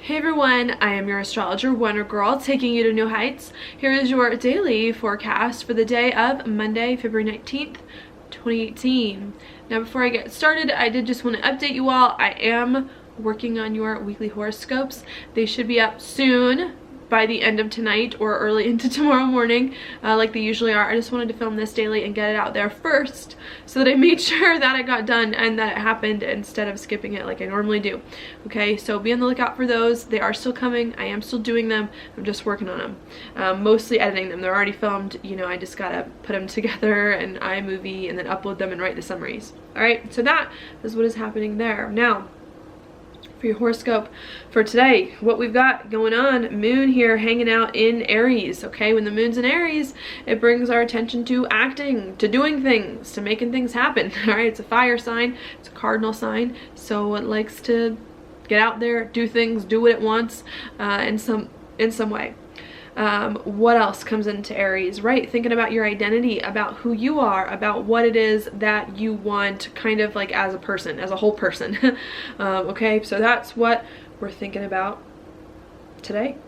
Hey everyone, I am your astrologer, Wonder Girl, taking you to new heights. Here is your daily forecast for the day of Monday, February 19th, 2018. Now before I get started, I did just want to update you all. I am working on your weekly horoscopes. They should be up soon, by the end of tonight or early into tomorrow morning, like they usually are. I just wanted to film this daily and get it out there first so that I made sure that it got done and that it happened instead of skipping it like I normally do. Okay, so be on the lookout for those. They are still coming. I am still doing them. I'm just working on them. Mostly editing them. They're already filmed. You know, I just gotta put them together in iMovie and then upload them and write the summaries. Alright, so that is what is happening there. Now, for your horoscope for today, what we've got going on, moon here hanging out in Aries. Okay, when the moon's in Aries, it brings our attention to acting, to doing things, to making things happen. All right, it's a fire sign, it's a cardinal sign, so it likes to get out there, do things, do what it wants in some way. What else comes into Aries, right? Thinking about your identity, about who you are, about what it is that you want kind of like as a person, as a whole person. Okay, so that's what we're thinking about today.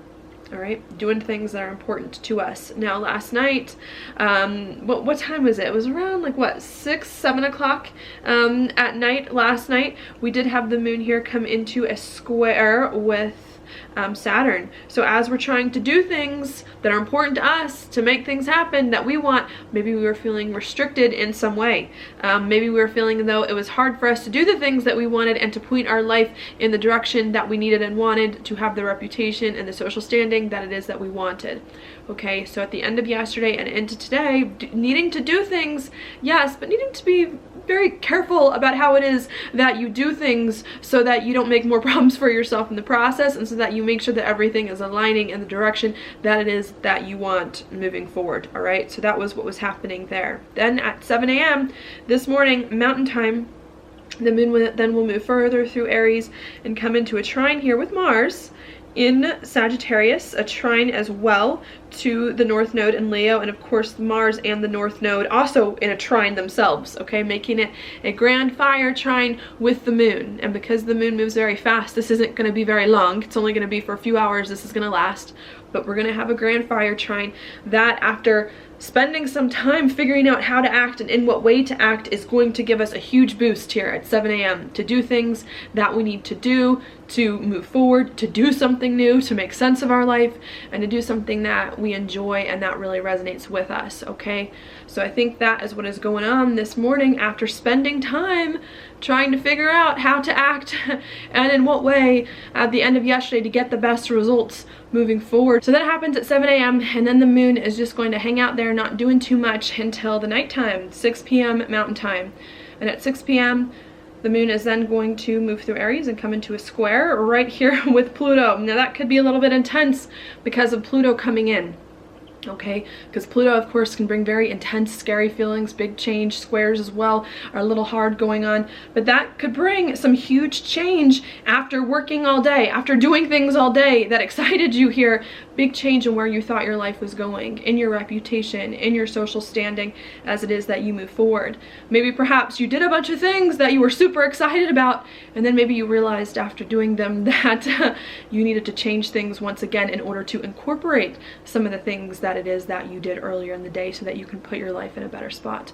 All right, doing things that are important to us. Now last night, what time was it? It was around like what, 6-7 o'clock at night. Last night we did have the moon here come into a square with Saturn. So as we're trying to do things that are important to us, to make things happen that we want, maybe we were feeling restricted in some way. Maybe we were feeling though it was hard for us to do the things that we wanted and to point our life in the direction that we needed and wanted to have the reputation and the social standing that it is that we wanted. Okay, so at the end of yesterday and into today, needing to do things, yes, but needing to be very careful about how it is that you do things so that you don't make more problems for yourself in the process, and so that you make sure that everything is aligning in the direction that it is that you want moving forward. All right, so that was what was happening there. Then at 7 a.m. this morning, Mountain Time, the moon then will move further through Aries and come into a trine here with Mars in Sagittarius, a trine as well to the North Node in Leo, and of course Mars and the North Node also in a trine themselves, okay, making it a grand fire trine with the moon. And because the moon moves very fast, this isn't going to be very long. It's only going to be for a few hours. This is going to last, but we're going to have a grand fire trine that, after spending some time figuring out how to act and in what way to act, is going to give us a huge boost here at 7 a.m. to do things that we need to do, to move forward, to do something new, to make sense of our life, and to do something that we enjoy and that really resonates with us. Okay, so I think that is what is going on this morning after spending time trying to figure out how to act and in what way at the end of yesterday to get the best results moving forward. So that happens at 7 a.m. and then the moon is just going to hang out there, not doing too much until the nighttime, 6 p.m. Mountain Time. And at 6 p.m. the moon is then going to move through Aries and come into a square right here with Pluto. Now that could be a little bit intense because of Pluto coming in. Okay, because Pluto of course can bring very intense, scary feelings. Big change squares as well are a little hard going on, but that could bring some huge change after working all day, after doing things all day that excited you here. Big change in where you thought your life was going, in your reputation, in your social standing, as it is that you move forward. Maybe perhaps you did a bunch of things that you were super excited about, and then maybe you realized after doing them that you needed to change things once again in order to incorporate some of the things that it is that you did earlier in the day so that you can put your life in a better spot.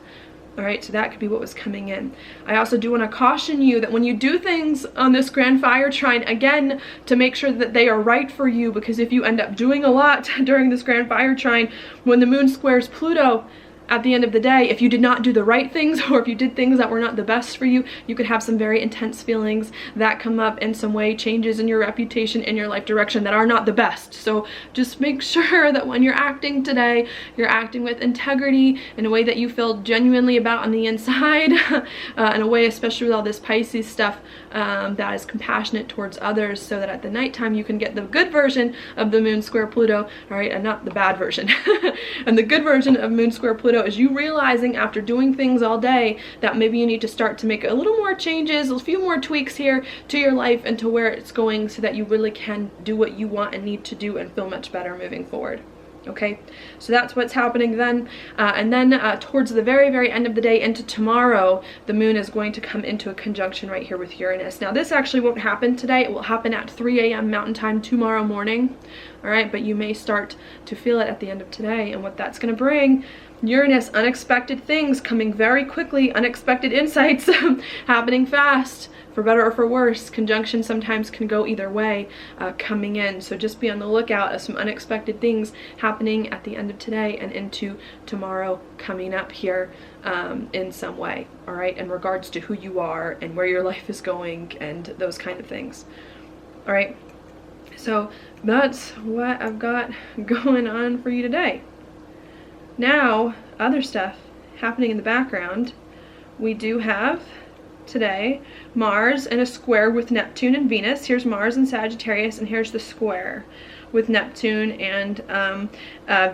All right, so that could be what was coming in. I also do want to caution you that when you do things on this grand fire trine, again, to make sure that they are right for you, because if you end up doing a lot during this grand fire trine, when the moon squares Pluto, at the end of the day, if you did not do the right things, or if you did things that were not the best for you, you could have some very intense feelings that come up in some way, changes in your reputation, in your life direction that are not the best. So just make sure that when you're acting today, you're acting with integrity in a way that you feel genuinely about on the inside, in a way, especially with all this Pisces stuff, that is compassionate towards others, so that at the nighttime you can get the good version of the moon square Pluto, all right, and not the bad version. And the good version of moon square Pluto is you realizing after doing things all day that maybe you need to start to make a little more changes, a few more tweaks here to your life and to where it's going, so that you really can do what you want and need to do and feel much better moving forward. Okay, so that's what's happening then. And then towards the very, very end of the day into tomorrow, the moon is going to come into a conjunction right here with Uranus. Now, this actually won't happen today. It will happen at 3 a.m. Mountain Time tomorrow morning. All right, but you may start to feel it at the end of today. And what that's going to bring, Uranus, unexpected things coming very quickly, unexpected insights happening fast. For better or for worse, conjunction sometimes can go either way coming in. So just be on the lookout of some unexpected things happening at the end of today and into tomorrow coming up here in some way, all right, in regards to who you are and where your life is going and those kind of things. All right, so that's what I've got going on for you today. Now, other stuff happening in the background. We do have today Mars in a square with Neptune and Venus. Here's Mars and Sagittarius, and here's the square with Neptune and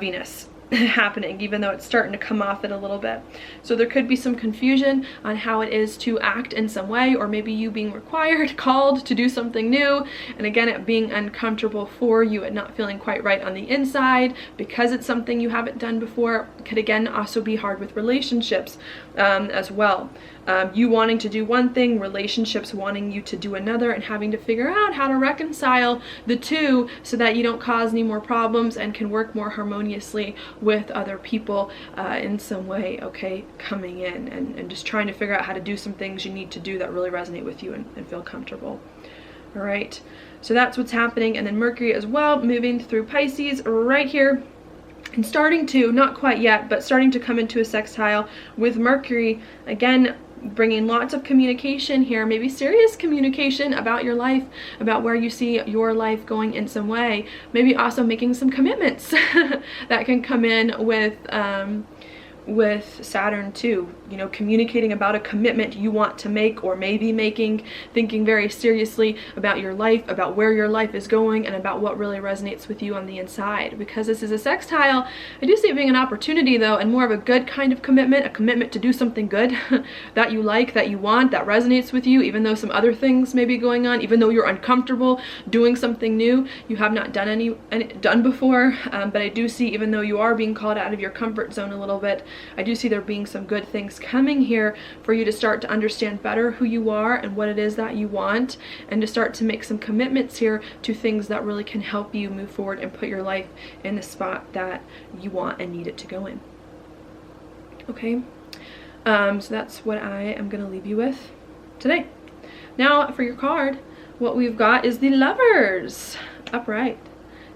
Venus happening, even though it's starting to come off it a little bit. So there could be some confusion on how it is to act in some way, or maybe you being required, called to do something new, and again, it being uncomfortable for you and not feeling quite right on the inside because it's something you haven't done before. It could again also be hard with relationships as well. You wanting to do one thing, relationships wanting you to do another, and having to figure out how to reconcile the two so that you don't cause any more problems and can work more harmoniously with other people in some way, okay, coming in and just trying to figure out how to do some things you need to do that really resonate with you and feel comfortable. All right, so that's what's happening. And then Mercury as well, moving through Pisces right here, and starting to, not quite yet, but starting to come into a sextile with Mercury, again, bringing lots of communication here, maybe serious communication about your life, about where you see your life going in some way, maybe also making some commitments that can come in with Saturn too, you know, communicating about a commitment you want to make or maybe making, thinking very seriously about your life, about where your life is going, and about what really resonates with you on the inside. Because this is a sextile, I do see it being an opportunity though, and more of a good kind of commitment, a commitment to do something good that you like, that you want, that resonates with you, even though some other things may be going on, even though you're uncomfortable doing something new you have not done before. But I do see, even though you are being called out of your comfort zone a little bit, I do see there being some good things coming here for you to start to understand better who you are and what it is that you want, and to start to make some commitments here to things that really can help you move forward and put your life in the spot that you want and need it to go in. Okay, so that's what I am going to leave you with today. Now for your card, what we've got is the Lovers upright.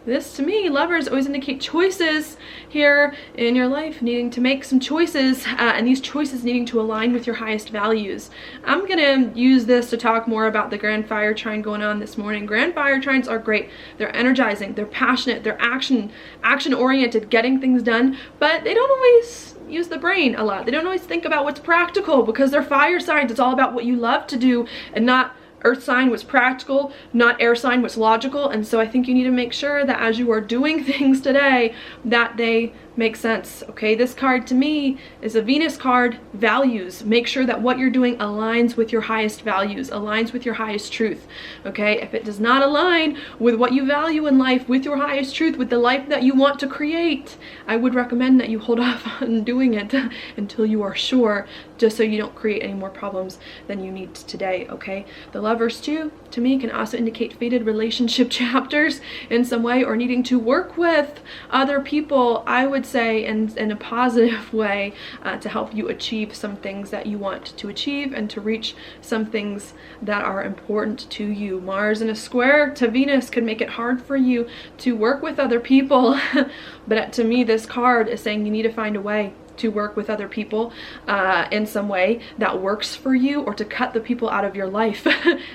This, to me, Lovers always indicate choices here in your life, needing to make some choices, and these choices needing to align with your highest values. I'm going to use this to talk more about the Grand Fire Trine going on this morning. Grand Fire Trines are great. They're energizing, they're passionate, they're action-oriented, getting things done, but they don't always use the brain a lot. They don't always think about what's practical, because they're fire signs. It's all about what you love to do, and not Earth sign was practical, not air sign was logical. And so I think you need to make sure that as you are doing things today, that they make sense. Okay, this card to me is a Venus card, values. Make sure that what you're doing aligns with your highest values, aligns with your highest truth. Okay, if it does not align with what you value in life, with your highest truth, with the life that you want to create, I would recommend that you hold off on doing it until you are sure, just so you don't create any more problems than you need today. Okay, the Lovers too, to me, can also indicate fated relationship chapters in some way, or needing to work with other people, I would say, in a positive way, to help you achieve some things that you want to achieve and to reach some things that are important to you. Mars in a square to Venus could make it hard for you to work with other people, but to me, this card is saying you need to find a way to work with other people in some way that works for you, or to cut the people out of your life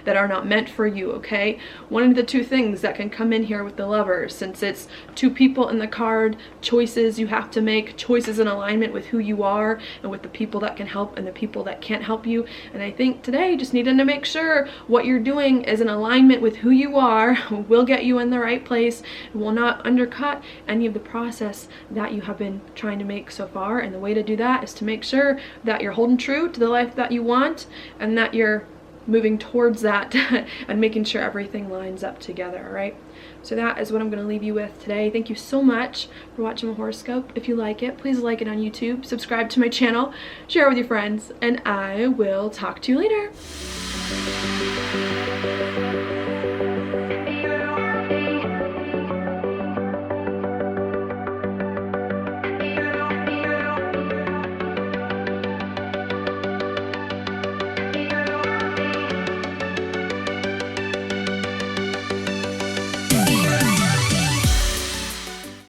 that are not meant for you. Okay, one of the two things that can come in here with the Lovers, since it's two people in the card, choices you have to make, choices in alignment with who you are and with the people that can help and the people that can't help you. And I think today, just needing to make sure what you're doing is in alignment with who you are, will get you in the right place, and will not undercut any of the process that you have been trying to make so far. And the way to do that is to make sure that you're holding true to the life that you want, and that you're moving towards that and making sure everything lines up together, all right? So that is what I'm going to leave you with today. Thank you so much for watching my horoscope. If you like it, please like it on YouTube, subscribe to my channel, share it with your friends, and I will talk to you later.